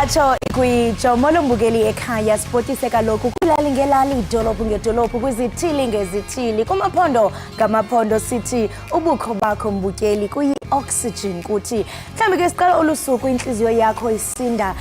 Satsho kwijomolo mbukeli Ekhaya sipotise kaloku kulali ngelali idolophu ngedolophu kwizithili ngezithili kumaphondo ngamaphondo sithi ubukho bakho mbukeli kuyi-oxygen kuthi mhlawumbi ke siqala olusuku inhliziyo yakho isinda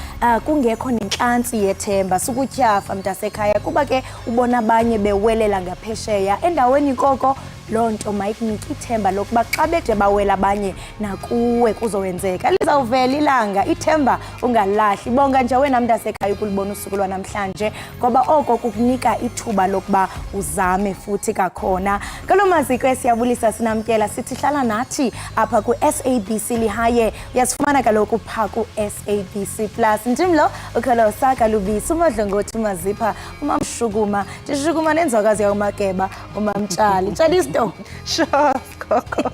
kungekho nenhlansi yethemba sukutyhafa mntasekhaya kuba ke ubona abanye bewelela ngaphesheya endaweni koko loo nto mayikunike ithemba lokuba xa bede bawela abanye nakuwe kuzowenzeka lizawuvela ilanga ithemba ungalahli bonga nje wena mntasekhaya ukulibona usuku lwanamhlanje ngoba oko kukunika ithuba lokuba uzame futhi kakhona ngalo maziko esiyabulisa sinamkela sithi hlala nathi apha ku-SABC lihaye uyasifumana kaloku phaa ku-SABC Plus ndimlo ukhalo saka lubisi umadlongothi umazipha umamshukuma ndishukuma nenzwakazi yawumageba umamtshali tshalisto Sure, Koko.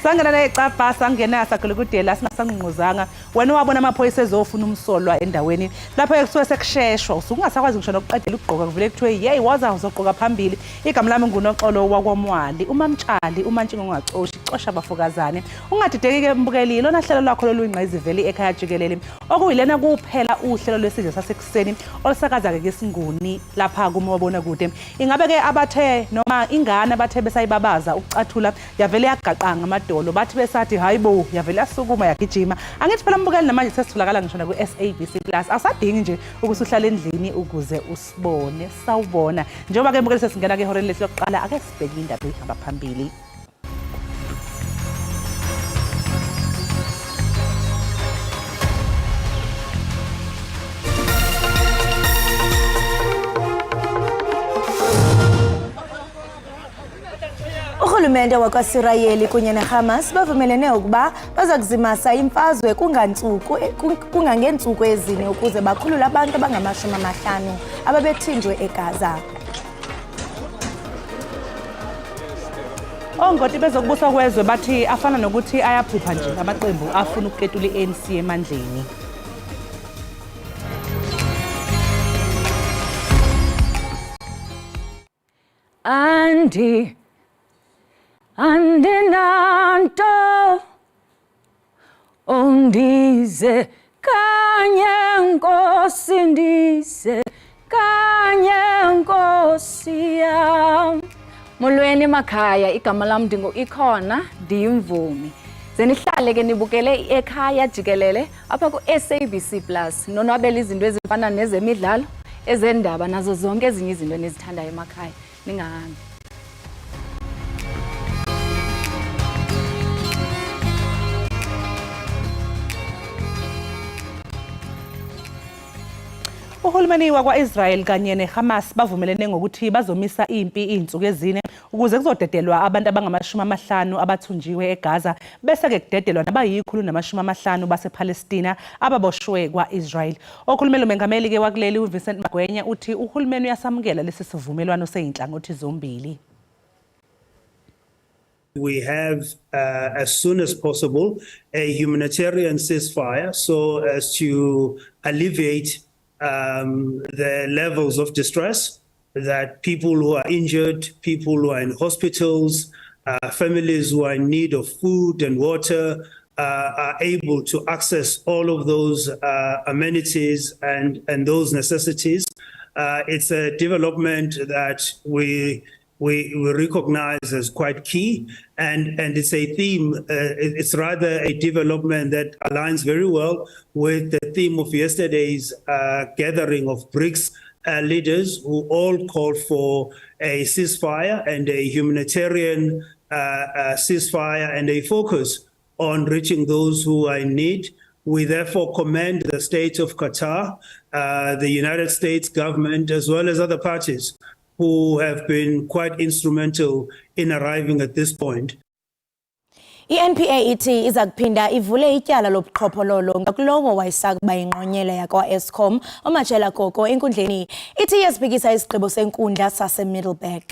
Sangena la ecapha sangena sakhele kudela singasangquzanga wena wabona amaphoyisa ezofuna umsolwa endaweni lapho ekusuke sekusheshwa usungasakwazi ngisho nokuqedela ukugqoka kuvele kuthiwe hey waza uzoqoka phambili igama lami ngunoxolo wakwamwali umamtshali umantshingo ungacoshi cosha abafokazane ungadideki ke mbukeli lona hlelo lwakho loluyingqayiziveli ekhaya jikelele okuyilena kuphela uhlelo lwesidlo sasekuseni olusakaza ke ngesinguni lapha kumabona kude ingabe ke abathe noma ingane abathe besayibabaza ukucathula yavele yagaqanga amadolo bathi besathi hayibo yavele yasukuma yagijima angithi phela mbukeli namanje sesitholakala ngisho na ku-SABC Plus asadingi nje ukusuhlala endlini ukuze usibone sawubona njengoba ke mbukeli sesingena ke ihoreni lethu lokuqala ake sibheke indaba ehamba phambili. Uhulumende wakwaSirayeli kunye neHamas bavumelene ukuba baza kuzimasa imfazwe kungangeentsuku ezine ukuze bakhulule abantu abangama-50 ababethinjwe eGaza. Ongoti bezokubusa kwezwe bathi afana nokuthi ayaphupha nje amaqembu afuna ukuketula i-ANC emandleni. Andinanto undize kanye nkosi ndize kanye nkosi yam molweni emakhaya igama lam ikhona ndiyimvumi zenihlale ke nibukele Ekhaya jikelele apha ku-SABC Plus nonwabela izinto ezifana nezemidlalo ezendaba nazo zonke ezinye izinto enizithandayo emakhaya ningahambi. Uhulumeni wakwa-Israel kanye neHamas bavumelene ngokuthi bazomisa impi izinsuku ezine ukuze kuzodedelwa abantu abangama-50 abathunjiwe eGaza bese ke kudedelwa nabayi-150 basePalestina ababoshwe kwa-Israel. Okhulumela umengameli ke wakuleli uVincent Magwenya uthi uhulumeni uyasamukela lesi sivumelwano seyinhlangothi zombili. We have, as soon as possible, a humanitarian ceasefire so as to alleviate the levels of distress that people who are injured, people who are in hospitals, families who are in need of food and water are able to access all of those amenities and those necessities. It's a development that we recognize as quite key, and it's a theme, it's rather a development that aligns very well with the theme of yesterday's gathering of BRICS leaders who all called for a ceasefire and a humanitarian ceasefire and a focus on reaching those who are in need. We therefore commend the state of Qatar, the United States government, as well as other parties who have been quite instrumental in arriving at this point. I-NPA ithi iza kuphinda ivule ityala lobuqhophololo ngakulowo wayesakuba yinqonyela yakwa-Eskom omatshela koko enkundleni ithi iyasiphikisa isigqibo senkundla sase-Middleburg.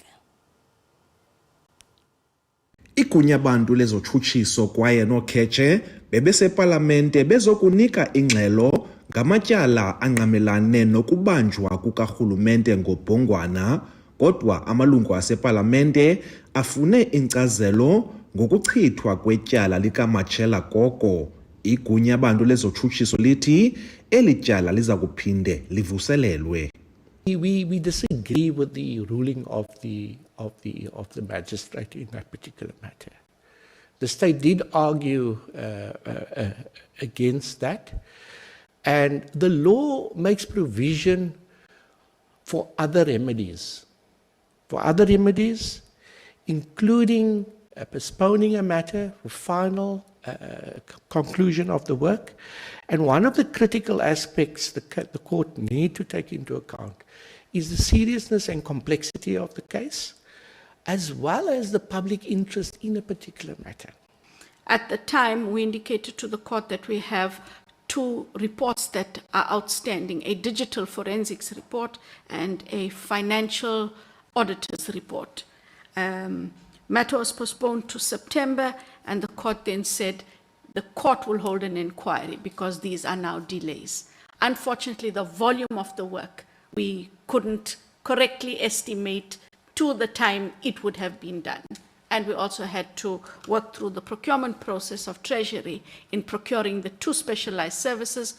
Igunya abantu lezotshutshiso kwaye nokhetshe bebesepalamente bezokunika ingxelo ngamatyala anqamelane nokubanjwa kukarhulumente ngobhongwana kodwa amalungu asepalamente afune inkcazelo ngokuchithwa kwetyala likaMatshela Koko Igunya bantu lezotshutshiso lithi eli tyala liza kuphinde livuselelwe. We disagree with the ruling of the magistrate in that particular matter. The state did argue against that, and the law makes provision for other remedies. Including postponing a matter for final conclusion of the work. And one of the critical aspects the court need to take into account is the seriousness and complexity of the case, as well as the public interest in a particular matter. At the time, we indicated to the court that we have 2 reports that are outstanding, a digital forensics report and a financial auditor's report. Matter was postponed to September, and the court then said the court will hold an inquiry because these are now delays. Unfortunately, the volume of the work, we couldn't correctly estimate to the time it would have been done. And we also had to work through the procurement process of Treasury in procuring the 2 specialized services.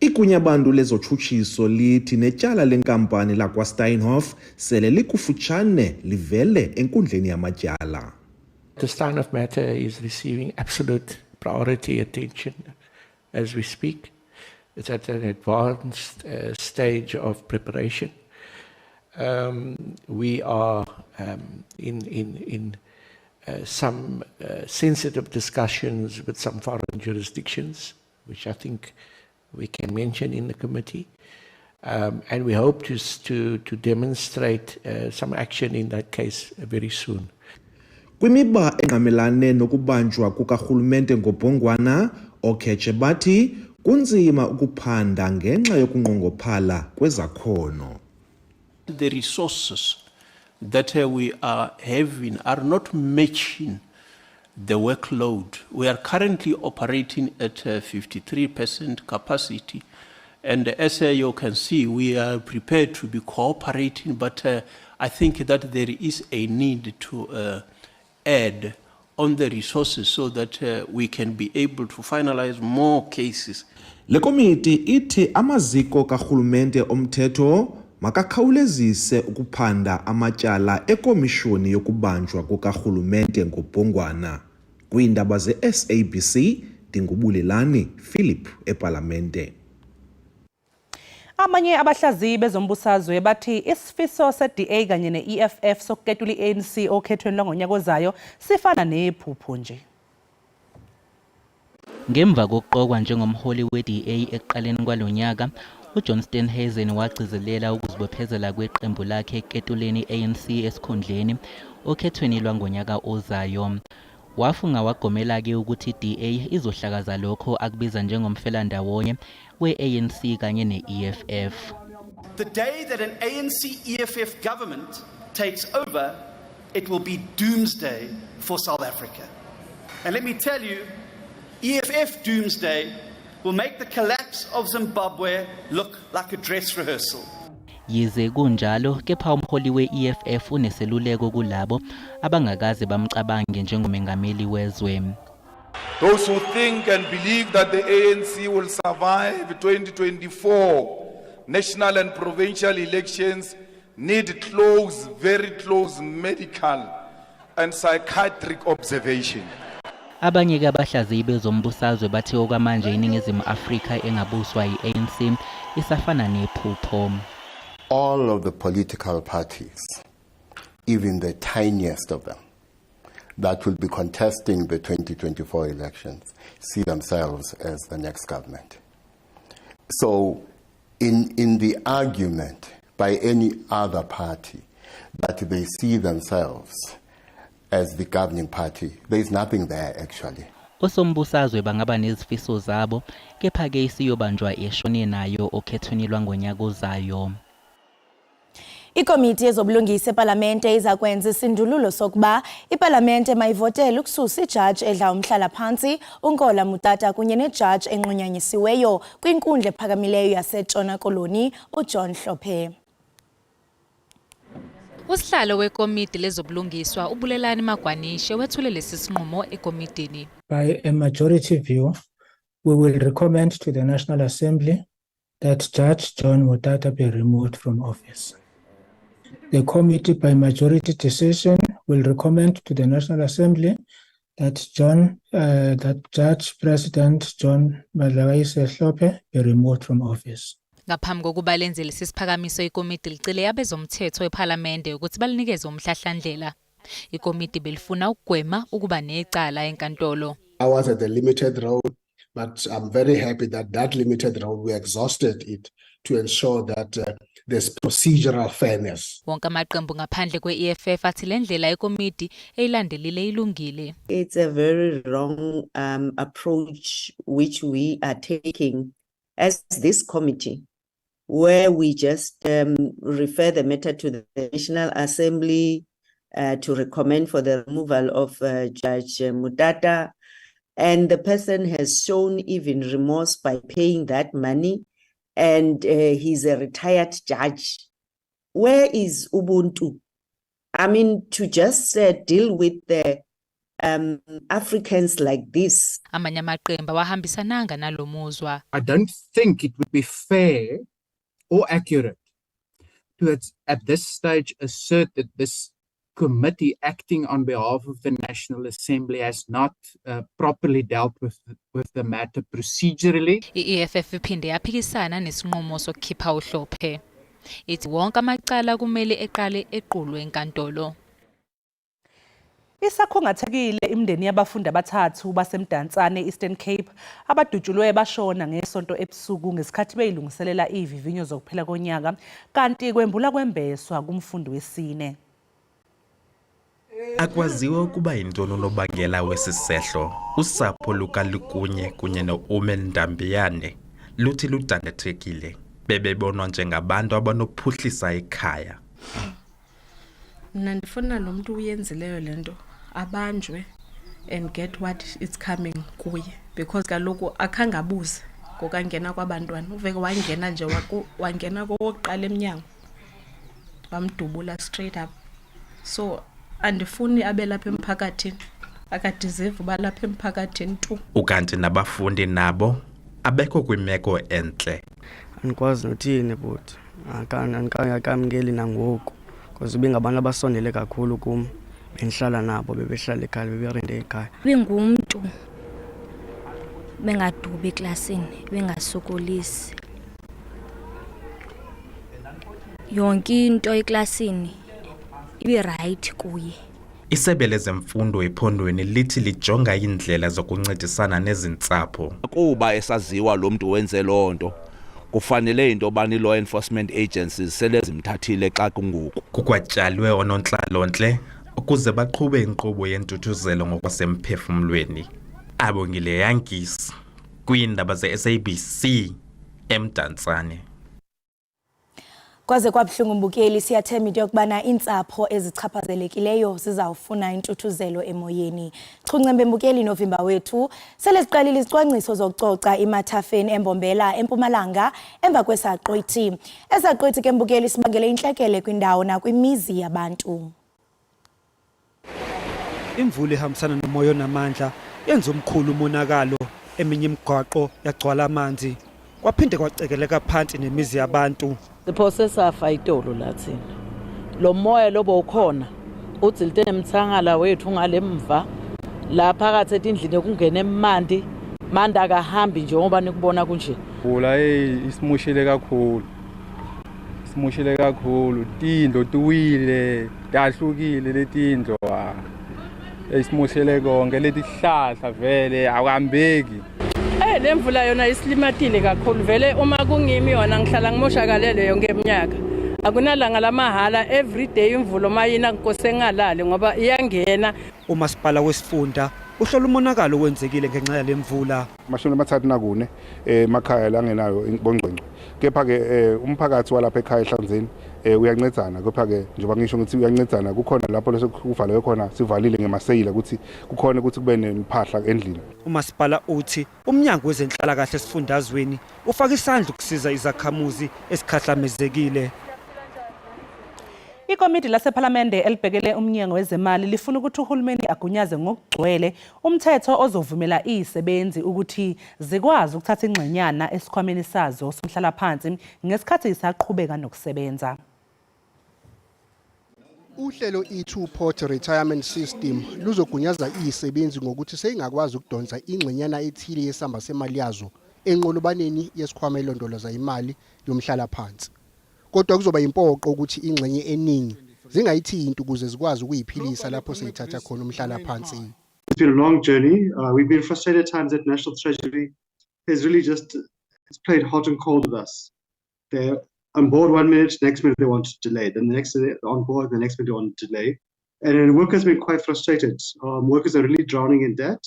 Igunya bantu lezotshutshiso lithi netyala lenkampani lakwaSteinhoff sele likufutshane livele enkundleni yamatyala. The Steinhoff matter is receiving absolute priority attention as we speak. It's at an advanced stage of preparation. We are in some sensitive discussions with some foreign jurisdictions, which I think we can mention in the committee. And we hope to demonstrate some action in that case very soon. Kwimiba engqamelane nokubanjwa kukarhulumente ngobhongwana, oKheche bathi kunzima ukuphanda ngenxa yokunqongophala kwezakhono. The resources that we are having are not matching the workload. We are currently operating at 53% capacity, and as you can see, we are prepared to be cooperating, but I think that there is a need to add on the resources so that we can be able to finalize more cases. Le komiti ithi amaziko karhulumente omthetho makakhawulezise ukuphanda amatyala ekomishoni yokubanjwa kukarhulumente ngobhongwana. Kwiindaba ze-SABC, Dingubulelani Philip eParlamente. Abanye abahlaziyi bezombusazwe bathi isifiso se-DA kanye ne-EFF sokuketula i-ANC okhethweni lwangonyaka ozayo sifana nephupho nje. Ngemva kokuqokwa njengomholi we-DA ekuqaleni kwalonyaka, uJohn Steenhuisen wagcizelela ukuzibophezela kweqembu lakhe eketuleni i-ANC esikhundleni okhethweni lwangonyaka ozayo. Wafunga wagomela-ke ukuthi i-DA izohlakaza lokho akubiza njengomfelandawonye we-ANC kanye ne-EFF. The day that an ANC-EFF government takes over, it will be doomsday for South Africa. And let me tell you, EFF doomsday will make the collapse of Zimbabwe look like a dress rehearsal. Yize kunjalo, kepha umholi we-EFF uneseluleko kulabo abangakaze bamcabange njengomengameli wezwe. Those who think and believe that the ANC will survive 2024 national and provincial elections need close, very close medical and psychiatric observation. Abanye abahlaziyi bezombusazwe bathi okwamanje iningizimu Afrika engabuswa yi-ANC isafana nephupho. All of the political parties, even the tiniest of them, that will be contesting the 2024 elections, see themselves as the next government. So in the argument by any other party that they see themselves as the governing party, there is nothing there actually. Osombusazwe bangaba nezifiso zabo, kepha-ke isiyobanjwa eshone nayo okhethweni lwangonyaka ozayo. Ikomiti yezobulungisa eParlamente izakwenza isindululo sokuba iParlamente mayivotele ukususa ijaji edla umhlala phansi uNkola Mutata kunye nejaji enqunyanyisiweyo kwinkundla ephakamileyo yaseTshona Koloni uJohn Hlophe. Usihlalo wekomiti lezobulungiswa uBulelani Magwanishe wethule lesi sinqumo ekomitini. By a majority view, we will recommend to the National Assembly that Judge John Mutata be removed from office. The committee, by majority decision, will recommend to the National Assembly that Judge President John Madlakaise Hlophe be removed from office. Ngaphambi kokuba lenze lesi siphakamiso ikomiti licele abezomthetho ePhalamende ukuthi balinikeze umhlahlandlela. Ikomiti belifuna ukugwema ukuba necala enkantolo. I was at the limited road, but I'm very happy that that limited road, we exhausted it to ensure that there's procedural fairness. Wonke amaqembu ngaphandle kwe-EFF athi lendlela ikomiti eyilandelile ilungile. It's a very wrong approach which we are taking as this committee, where we just refer the matter to the National Assembly to recommend for the removal of Judge Mutata. And the person has shown even remorse by paying that money. And he's a retired judge. Where is Ubuntu? I mean, to just deal with the Africans like this. Amanye amaqembu awahambisananga nalo muzwa. I don't think it would be fair or accurate to at this stage assert that this committee acting on behalf of the National Assembly has not properly dealt with the matter procedurally. I-EFF iphinde yaphikisana nesinqumo sokukhipha uhlophe. Ithi wonke amacala kumele eqale equlwe enkantolo. Isakhungathekile imindeni yabafundi abathathu basemdantsane Eastern Cape abadutshulwe bashona ngesonto ebusuku ngesikhathi beyilungiselela ivivinyo zokuphela konyaka kanti kwembula kwembeswa kumfundi wesine. Akwaziwe ukuba yintoni unobangela wesisehlo. Usapho lukaLukunye kunye noOmen Ndambiyane luthi ludandathekile. Bebebonwa njengabantu abanophuhlisa ekhaya. Mina ndifuna lo muntu uyenzileyo lento abanjwe and get what is coming kuye, because kaloku akhangabuze ngokangena kwabantwana. Uveke wangena nje wangena kokuqala eminyango wamdubula straight up. So andifuni abe lapha emphakathini, akadeserve balapha emphakathini tu. Ukanti nabafundi nabo abekho kwimeko entle. Andikwazi nothini but akamngeli nangoku because bengabantu abasondele kakhulu kum, bengihlala nabo, bebehlala ekhaya, beberende ekhaya. Bengumuntu bengadubi eklasini, bengasokolisi. Yonke into eklasini ibe right kuye. Isebe lezemfundo ephondweni lithi lijonga indlela zokuncedisana nezintsapho. Kuba esaziwa lo muntu wenze lonto, kufanele into bani law enforcement agencies selezimthathile xa kungoku. Kukwatyalwe onontlalontle ukuze baqhube inkqubo yentuthuzelo ngokwasemphefumlweni. Abongile Yankis kwiindaba ze-SABC emdantsane. Kwaze kwabuhlungu mbukeli, siyathemba into yokubana intsapho ezichaphazelekileyo zizawufuna intuthuzelo emoyeni. Chungcembe mbukeli novimba wethu sele siqalile izicwangciso zokucoca imathafeni embombela eMpumalanga emva kwesaqhwithi. Esaqhwithi ke mbukeli sibangele intlekele kwindawo nakwimizi yabantu. Imvula ihambisana nomoya namandla yenza umkhulu umonakalo, eminye imigwaqo yagcwala amanzi, kwaphinde kwacekeleka phansi nemizi yabantu. Siphosesa fayitolo lathina. Lo moya lobo ukhona uthi litene emthangala wethu ngalemva la phakathi etindlini kungena emandi manda akahambi nje ngoba nikubona kunje. Ula isimushile kakhulu tindo tuwile tahlukile letindo esimushile konke leti hlahla vele awambeki. Le mvula yona islimatile kakhulu vele uma kungimi yona ngihlala ngimoshakalele yonke eminyaka. Akunalanga lamahala every day imvula mayina nkose ngalale ngoba iyangena. Umasipala wesifunda uhlola umonakalo owenzekile ngenxa yale mvula. Amashumi amathathu nakune emakhaya la ngenayo bongcwengcwe. Kepha ke umphakathi walapha ekhaya eHlanzeni uyancedana, kepha ke njengoba ngisho ukuthi uyancedana kukhona lapho lesekuvalwe khona sivalile ngemaseyila ukuthi kukhona ukuthi kube nempahla endlini. Umasipala uthi umnyango wezenhlalakahle esifundazweni ufaka isandla ukusiza izakhamuzi esikhahlamezekile. Ikomiti lasephalamende elibhekele umnyango wezemali lifuna ukuthi uhulumeni agunyaze ngokugcwele umthetho ozovumela izisebenzi ukuthi zikwazi ukuthatha ingxenyana esikhwameni sazo somhlalaphansi ngesikhathi isaqhubeka nokusebenza. Uhlelo i-two-pot retirement system luzogunyaza izisebenzi ngokuthi seyingakwazi ukudonsa ingxenyana ethile yesamba semali yazo enqolobaneni yesikhwama elondoloza imali yomhlalaphansi. Kodwa kuzoba impoqo ukuthi ingxenye eningi zingayithinti ukuze zikwazi ukuyiphilisa lapho seyithatha khona umhlalaphansi. It's been a long journey. We've been frustrated at times that National Treasury has really just it's played hot and cold with us. They're on board 1 minute, next minute they want to delay. Then the next minute they're on board, the next minute they want to delay. And workers have been quite frustrated. Workers are really drowning in debt.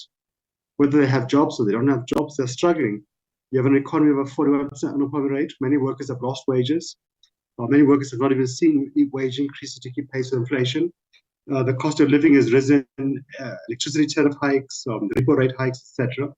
Whether they have jobs or they don't have jobs, they're struggling. You have an economy of a 41% unemployment rate. Many workers have lost wages. Many workers have not even seen wage increases to keep pace with inflation. The cost of living has risen, electricity tariff hikes, the repo rate hikes, etc.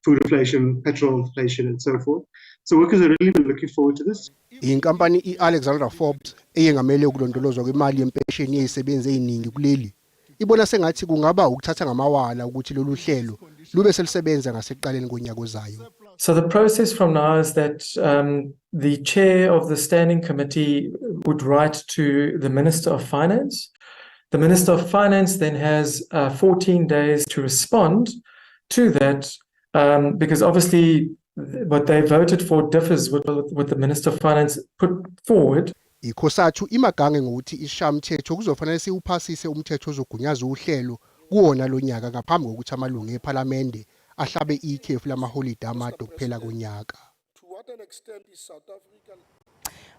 Food inflation, petrol inflation, and so forth. So workers are really looking forward to this. Inkampani i-Alexandra Forbes eyengamele ukulondolozwa kwemali yempesheni yezisebenzi eziningi kuleli ibona sengathi kungaba ukuthatha ngamawala ukuthi lolu hlelo lube selisebenza ngasekuqaleni konyaka ozayo. So the process from now is that the chair of the standing committee would write to the Minister of Finance. The Minister of Finance then has 14 days to respond to that because obviously what they voted for differs with what the Minister of Finance put forward. Ikhosathu imagange ngokuthi ishamthetho kuzofanele siuphasise umthetho ozogunyaza uhlelo kuwona lo nyaka ngaphambi kokuthi amalungu ePhalamende ahlabe ikhefu lamaholide amade okuphela konyaka.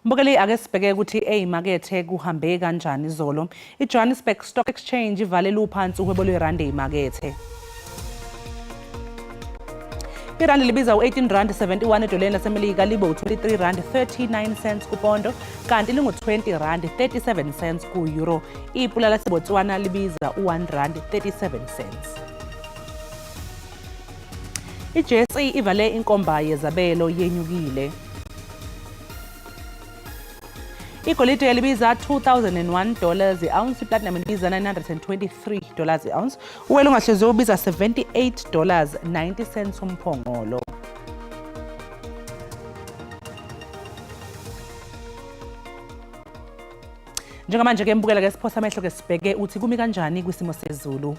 Mbukeli ake sibheke ukuthi ezimakethe kuhambe kanjani izolo. iJohannesburg Stock Exchange ivalele uphansi uhwebo lwerandi ezimakethe. Irandi libiza u-18.71 edoleni lasemelika libe u-23.39 kupondo kanti lingu-20.37 ku-euro. Ipula laseBotswana libiza u-1.37. iJSE ivale inkomba yezabelo yenyukile. Igolide libiza $2,001 i-ounce, iplatinum libiza $923 i-ounce, uwele ungahleziwe ubiza $78.90 umphongolo. Njengamanje ke mbukela ke siphosa amehlo ke sibheke uthi kumi kanjani kwisimo sezulu.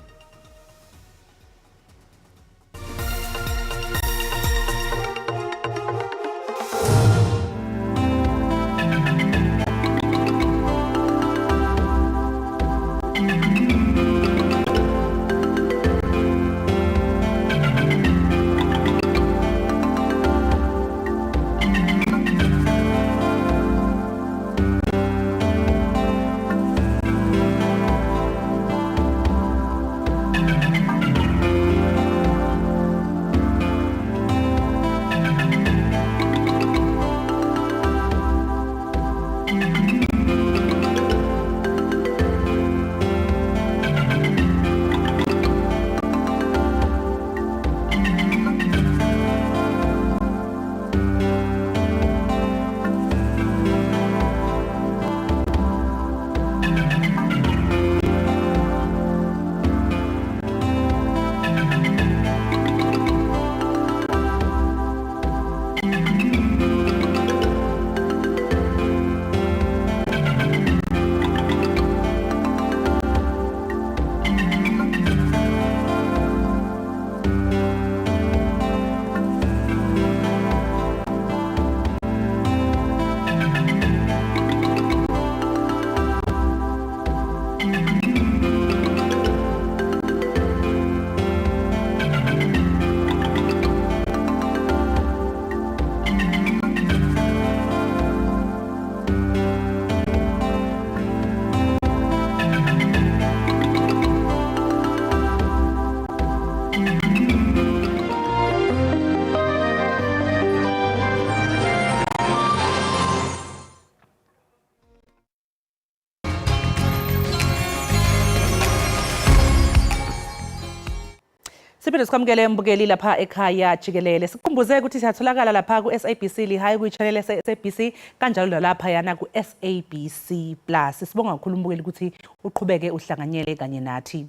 Siphinde sikwamukele mbukeli lapha ekhaya Jikelele. Sikumbuze ukuthi siyatholakala lapha ku SABC lihayi ku channel SABC kanjalo nalapha yana ku SABC Plus. Sibonga kakhulu mbukeli ukuthi uqhubeke uhlanganyele kanye nathi.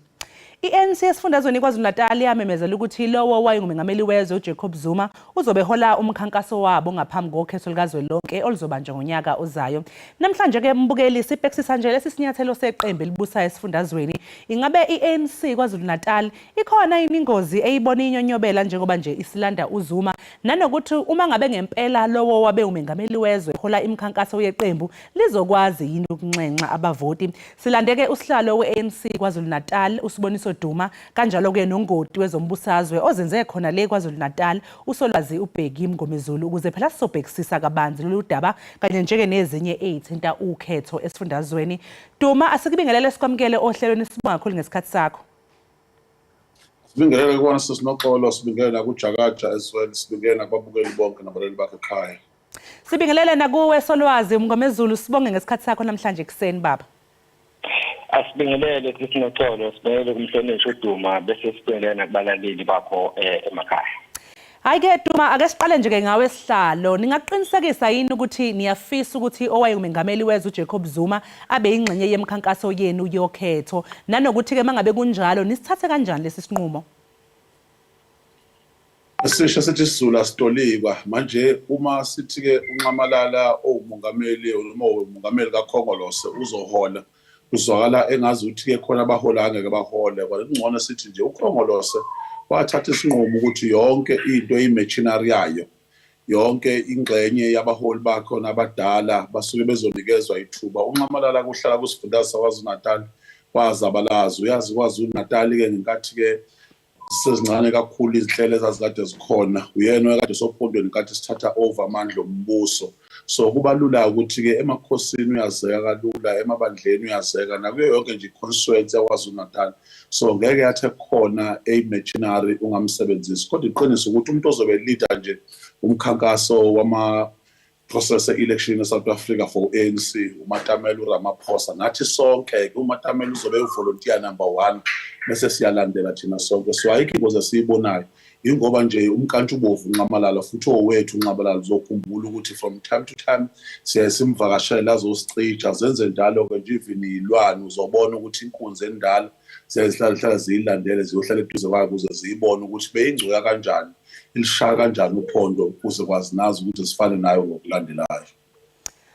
I-ANC esifundazweni KwaZulu-Natal yamemezela ukuthi lowo wayengumengameli wezwe uJacob Zuma uzobe hola umkhankaso wabo ngaphambi kokhetho likazwelonke oluzobanjwa ngonyaka ozayo. Namhlanje ke mbukeli sibhekisisa nje lesisinyathelo seqembu elibusayo esifundazweni. Ingabe i-ANC KwaZulu-Natal ikhona ingozi eyibona inyonyobela njengoba nje isilanda uZuma nanokuthi uma ngabe ngempela lowo wabe umengameli wezwe hola imikhankaso yeqembu lizokwazi yini ukunxenxa abavoti. Silandeke usihlalo we-ANC KwaZulu-Natal Usiboniso Duma kanjalo ke nongoti wezombusazwe ozenze khona le KwaZulu-Natal uSolwazi uBheki Mngomezulu ukuze phela sisobhekisisa kabanzi lolu daba kanye njenge nezinye ezithinta ukhetho esifundazweni. Duma asikubingelele sikwamukele ohlelweni sibonga kakhulu ngesikhathi sakho. Sibingelele kubona sisinoxolo sibingelele nakuJagaja as well sibingelele nakubabukeli bonke nabaleli bakhe ekhaya. Sibingelele nakuwe Solwazi Mngomezulu sibonge ngesikhathi sakho namhlanje ekseni baba. Asibingelele sisinoxolo sibingelele kumhlonishwa uDuma bese sibingelele nakubalaleli bakho emakhaya. Hayi ke Duma ake siqale nje ke ngawe sihlalo ningaqinisekisa yini ukuthi niyafisa ukuthi owayengumengameli wezwe uJacob Zuma abe ingxenye yemkhankaso yenu yokhetho nanokuthi ke mangabe kunjalo nisithathe kanjani lesi sinqumo? Sisho sithi sizulu asitolikwa manje uma sithi ke unqamalala owumongameli noma umongameli kaKhongolose uzohola uzwakala engazi ukuthi ke khona abahola angeke bahole kodwa ingcono sithi nje uKhongolose wathatha isinqumo ukuthi yonke into imachinery yayo yonke ingxenye yabaholi bakho nabadala basuke bezonikezwa ithuba unqamalala kuhlala kusifundazwe KwaZulu-Natal wazabalaza uyazi KwaZulu-Natal ke ngenkathi ke sezincane kakhulu izinhlelo ezazikade zikhona uyena oyekade sophondweni ngenkathi sithatha over amandla ombuso so kuba lula ukuthi ke emakhosini uyazeka kalula emabandleni uyazeka nakuyo yonke nje constituency yaKwaZulu-Natal so ngeke yathe khona machinery ungamsebenzisi kodwa iqiniso ukuthi umuntu ozobe leader nje umkhankaso wama process election in South Africa for ANC uMatamela Ramaphosa nathi sonke uMatamela uzobe uvolunteer number 1 bese siyalandela thina sonke so ayikho ingozi esiyibonayo ingoba nje umkantshubovu unqamalala futhi owethu unqabalala uzokhumbula ukuthi from time to time siyasimvakashela azosicija zenze njalo ke nje even ilwane uzobona ukuthi inkunzi endala siyazihlala ziyilandele ziyohlala eduze kwayo ukuze ziyibone ukuthi beyingcoya kanjani ilishaya kanjani uphondo ukuze kwazi nazi ukuthi sifane nayo ngokulandelayo.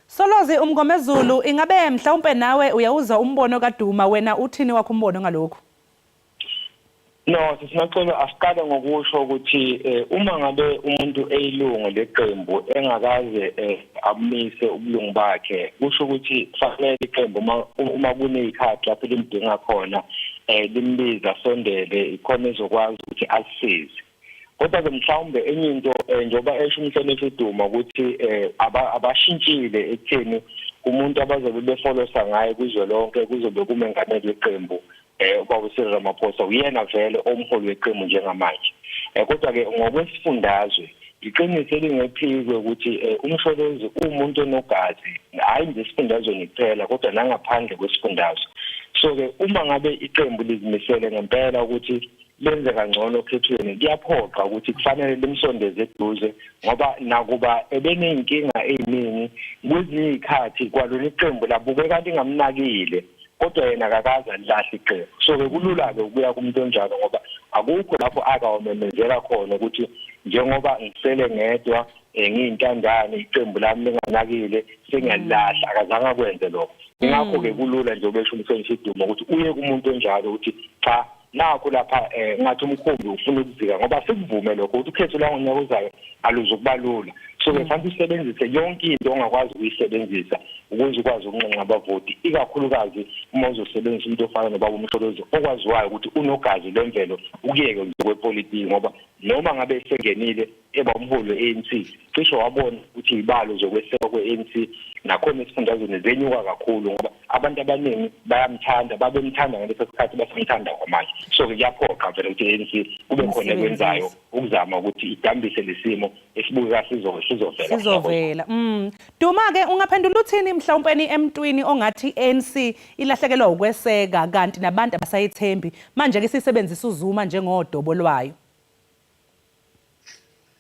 Solwazi Mngomezulu ingabe mhlawumbe nawe uyawuza umbono kaDuma wena uthini wakho umbono ngalokho? No, sisinoxolo asiqale ngokusho ukuthi uma ngabe umuntu eyilungu leqembu engakaze amise ubulungu bakhe kusho ukuthi kufanele iqembu uma kunezikhathi lapho limdinga khona limbiza sondele ikhona ezokwazi ukuthi asisize. Kodwa ke mhlawumbe enye into njengoba esho umhlonishwa uDuma ukuthi abashintshile ekutheni umuntu abazobe befolosa ngaye kuzwelonke kuzobe kumengameli weqembu ubabusile Ramaphosa uyena vele omholi weqembu njengamanje. Kodwa ke ngokwesifundazwe iqiniso elingephikwe ukuthi umsholozi umuntu onogazi hayi nje isifundazweni kuphela kodwa nangaphandle kwesifundazwe. So ke uma ngabe iqembu lizimisele ngempela ukuthi lenze kangcono okhethweni kuyaphoqa ukuthi kufanele limsondeze eduze ngoba nakuba ebeneyinkinga eziningi kwezinye izikhathi kwalona iqembu labukeka lingamnakile kodwa yena akakaze alahle iqembu so ke kulula ke ukuya kumuntu onjalo ngoba akukho lapho akawamemezela khona ukuthi njengoba ngisele ngedwa ngiyintandane iqembu lami linganakile sengiyalahla akazange akwenze lokho ngakho ke kulula nje obesho umhlonishwa uDuma ukuthi uye kumuntu onjalo ukuthi cha nakho lapha ngathi umkhumbi ufuna ukuzika ngoba sikuvume lokho ukuthi ukhetho la ngonyaka ozayo aluzokubalula so ke fanele usebenzise yonke into ongakwazi ukuyisebenzisa ukuze ukwazi ukunxenxa abavoti ikakhulukazi uma uzosebenzisa umuntu ofana nobaba uMsholozi okwaziwayo ukuthi unogazi lemvelo ukuyeke kwepolitiki ngoba noma ngabe sengenile eba umholi we-ANC cishe wabona ukuthi izibalo zokwesekwa kwe-ANC nakhona esifundazweni zenyuka kakhulu ngoba abantu abaningi bayamthanda babemthanda ngaleso sikhathi basamthanda kwamanje. So kuyaphoqa vele ukuthi i-ANC kube khona ekwenzayo ukuzama ukuthi idambise lesimo esibuka sizovela. Duma-ke ungaphendula uthini mhlawumpeni emntwini ongathi i-ANC ilahlekelwa ukweseka kanti nabantu abasayithembi manje-ke sisebenzisa uZuma njengodobo lwayo?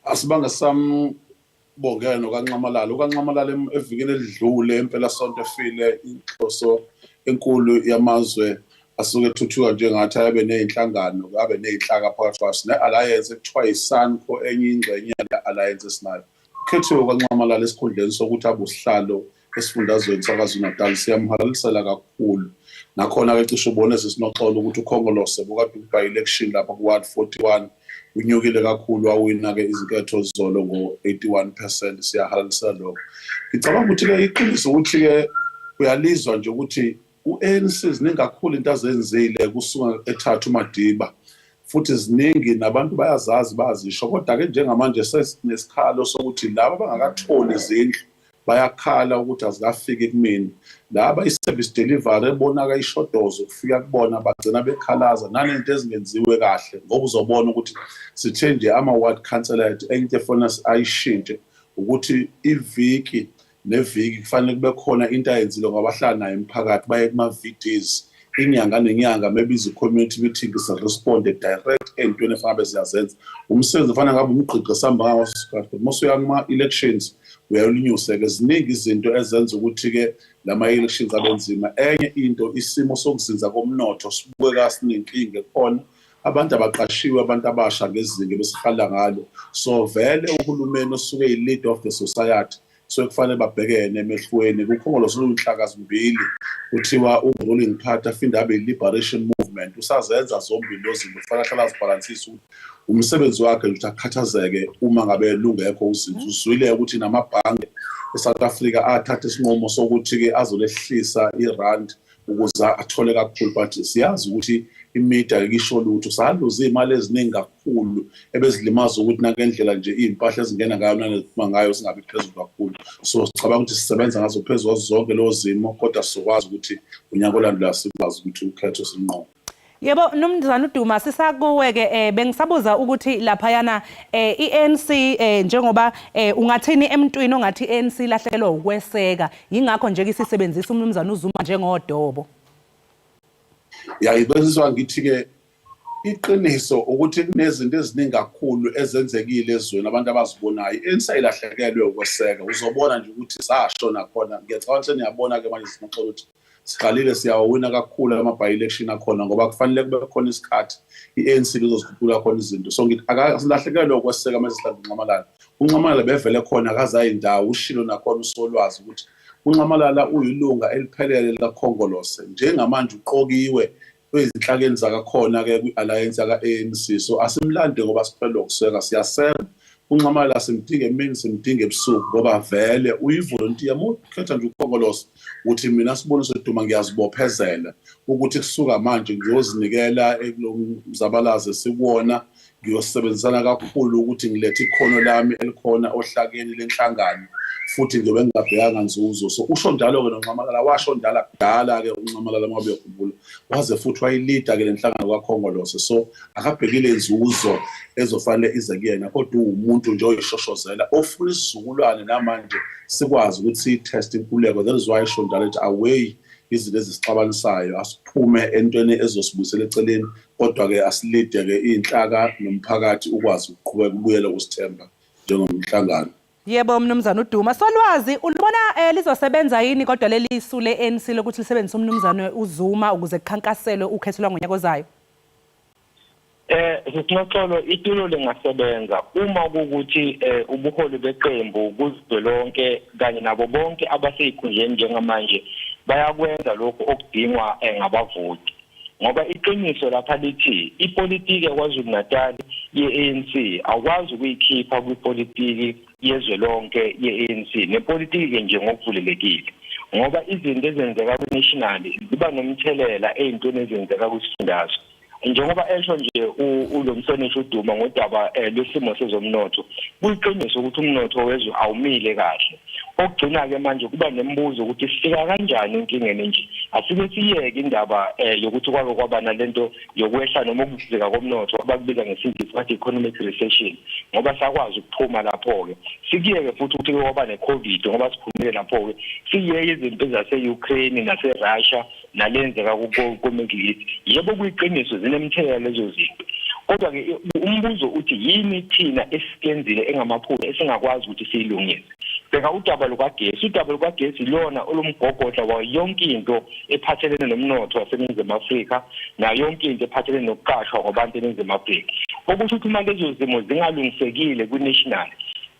Asibanga sambongela nokaNxamalala. UkaNxamalala evikini elidlule empela sonto efile inhloso enkulu yamazwe asuke ethuthuka njengathi abe nezinhlangano abe nezinhlaka phakathi kwaso ne-alliance ekuthiwa yiSANCO enye ingxenye ye-alliance esinayo. Ukhethiwe kaNxamalala esikhundleni sokuthi abe usihlalo esifundazweni saKwaZulu-Natal siyamhalalisela kakhulu. Nakhona-ke cishe ubone sisinoxolo ukuthi ukhongolose bukade by-election lapha ku-Ward 41 unyukile kakhulu awina-ke izinketho zolo ngo-81%. Siyahalalisela lokho. Ngicabanga ukuthi-ke iqiniso ukuthi-ke uyalizwa nje ukuthi u-ANC ziningi kakhulu into azenzile kusuka ethatha uMadiba futhi ziningi nabantu bayazazi bazisho, kodwa-ke njengamanje sesinesikhalo sokuthi laba abangakatholi izindlu bayakhala ukuthi azikafiki kumina. Laba i-service delivery ebonaka ishodozo ukufika kubona bagcina bekhalaza nanento ezingenziwe kahle ngoba uzobona ukuthi sithe nje ama-ward councillor into efuna ayishintshe ukuthi iviki neviki kufanele kube khona into ayenzile ngabahlala nayo emphakathi baye kuma-VDs inyanga nenyanga maybe izi-community meetings responde direct ey'ntweni efanele ziyazenza. Umsebenzi ufana ngabe umgqiqo esihamba ngawo sikhathi but mase uya kuma-elections uyayolinyuse-ke ziningi izinto ezenza ukuthi-ke lama-elections abenzima. Enye into isimo sokuzinza komnotho sibukeka sinenkinga khona abantu abaqashiwe abantu abasha ngezinga besihala ngalo. So vele uhulumeni osuke yi-lead of the society so kufanele babhekene emehlweni. Kukhongolose inhlaka zimbili kuthiwa u-ruling party afinde abe i-liberation movement usazenza zombili lezi zinto kufanele ahlala azibhalansise ukuthi umsebenzi wakhe ukuthi akhathazeke uma ngabe lungekho uzinzo. Uzwile ukuthi namabhange eSouth Africa athatha isinqumo sokuthi-ke azolehlisa irand ukuze athole kakhulu, but siyazi ukuthi imida ikisho lutho saluze imali eziningi kakhulu ebezilimaza ukuthi nakendlela nje izimpahla ezingena ngayo naneziphuma ngayo singabi phezulu kakhulu. So sicabanga ukuthi sisebenza ngazo phezulu zonke lezo zimo kodwa sizokwazi ukuthi unyaka olandelayo sikwazi ukuthi ukhetho sinqobo. Yebo Mnumzane uDuma sisakuwe-ke bengisabuza ukuthi laphayana i-ANC njengoba ungathini emntwini ongathi i-ANC lahlekelwa ukweseka yingakho nje isisebenzisa uMnumzane uZuma njengodobo? Yayibenziswa ngithi-ke iqiniso ukuthi kunezinto eziningi kakhulu ezenzekile ezweni abantu abazibonayo. I-ANC ilahlekelwe ukweseka uzobona nje ukuthi sashona khona. Ngiyacabanga ukuthi niyabona-ke manje sinoxolo ukuthi siqalile siyawina kakhulu ama-by-election akhona ngoba kufanele kube khona isikhathi i-ANC lizozikhuphula khona izinto. So ngithi asilahlekelwe ukweseka mase sihlala uNxamalala. uNxamalala bevele khona akazayi indawo ushilo nakhona usolwazi ukuthi uNxamalala uyilunga eliphelele lakhongolose njengamanje uqokiwe kwezinhlakeni zakakhona-ke kwi-alliance yaka-ANC. So asimlande ngoba siphelele ukuseka siyaseka uNxamalala simdinga emini simdinga ebusuku ngoba vele uyivolontiya ukhetha nje ukhongolose ukuthi mina Sibonise Duma ngiyazibophezela ukuthi kusuka manje ngiyozinikela ekulomzabalazo sikuwona ngiyosebenzisana kakhulu ukuthi ngilethe ikhono lami elikhona ohlakeni lenhlangano futhi ngiyobe ngingabhekanga nzuzo. So usho njalo-ke noNxamalala washo njalo kudala-ke uNxamalala uma bekhumbula waze futhi wayilida-ke lenhlangano kakhongolose. So akabhekile inzuzo ezofanele ize kuyena kodwa uwumuntu nje oyishoshozela ofuna isizukulwane namanje sikwazi ukuthi siyitheste inkululeko. That is why isho njalo ethi away izinto ezisixabanisayo asiphume entweni ezosibuyisela eceleni kodwa-ke asilide-ke iy'nhlaka nomphakathi ukwazi ukuqhubeka ubuyele kusithemba njengomhlangano. Yebo Mnumzane uDuma solwazi ulibona lizosebenza yini kodwa leli isu le-ANC lokuthi lisebenzise uMnumzane uZuma ukuze kukhankaselwe ukhetho lwangonyaka ozayo? Sinoxolo itulo lingasebenza uma kukuthi ubuholi beqembu kuzwelonke kanye nabo bonke abasey'khundleni njengamanje bayakwenza lokho okudingwa ngabavoti. Ngoba iqiniso lapha lithi ipolitiki yaKwaZulu-Natal ye-ANC akwazi ukuyikhipha kwipolitiki yezwelonke ye-ANC nepolitiki nje ngokuvulelekile ngoba izinto ezenzeka kwi-national ziba nomthelela ey'ntweni ezenzeka kwisifundazwe. njengoba esho nje ulomhlonishwa uDuma ngodaba lwesimo sezomnotho kuyiqiniso ukuthi umnotho wezwe awumile kahle okugcina ke manje kuba nembuzo ukuthi sifika kanjani inkingeni nje asike siyeke indaba yokuthi kwake kwaba nalento yokwehla noma ukuzika komnotho abakubiza ngesingisi bathi economic recession ngoba sakwazi ukuphuma lapho ke sikiyeke futhi ukuthi kwaba neCovid ngoba siphumile lapho ke siyeke izinto zase-Ukraine nase-Russia nalenzeka ku-Middle East yebo kuyiqiniso zinemthelela lezo zinto kodwa ke umbuzo uthi yini thina esikenzile engamaphutha esingakwazi ukuthi siyilungise bheka udaba lukagesi lona olumgogodla wayo yonke into ephathelene nomnotho waseNingizimu Afrika nayo yonke into ephathelene nokuqashwa kwabantu eNingizimu Afrika okusho ukuthi uma lezo zimo zingalungisekile ku-national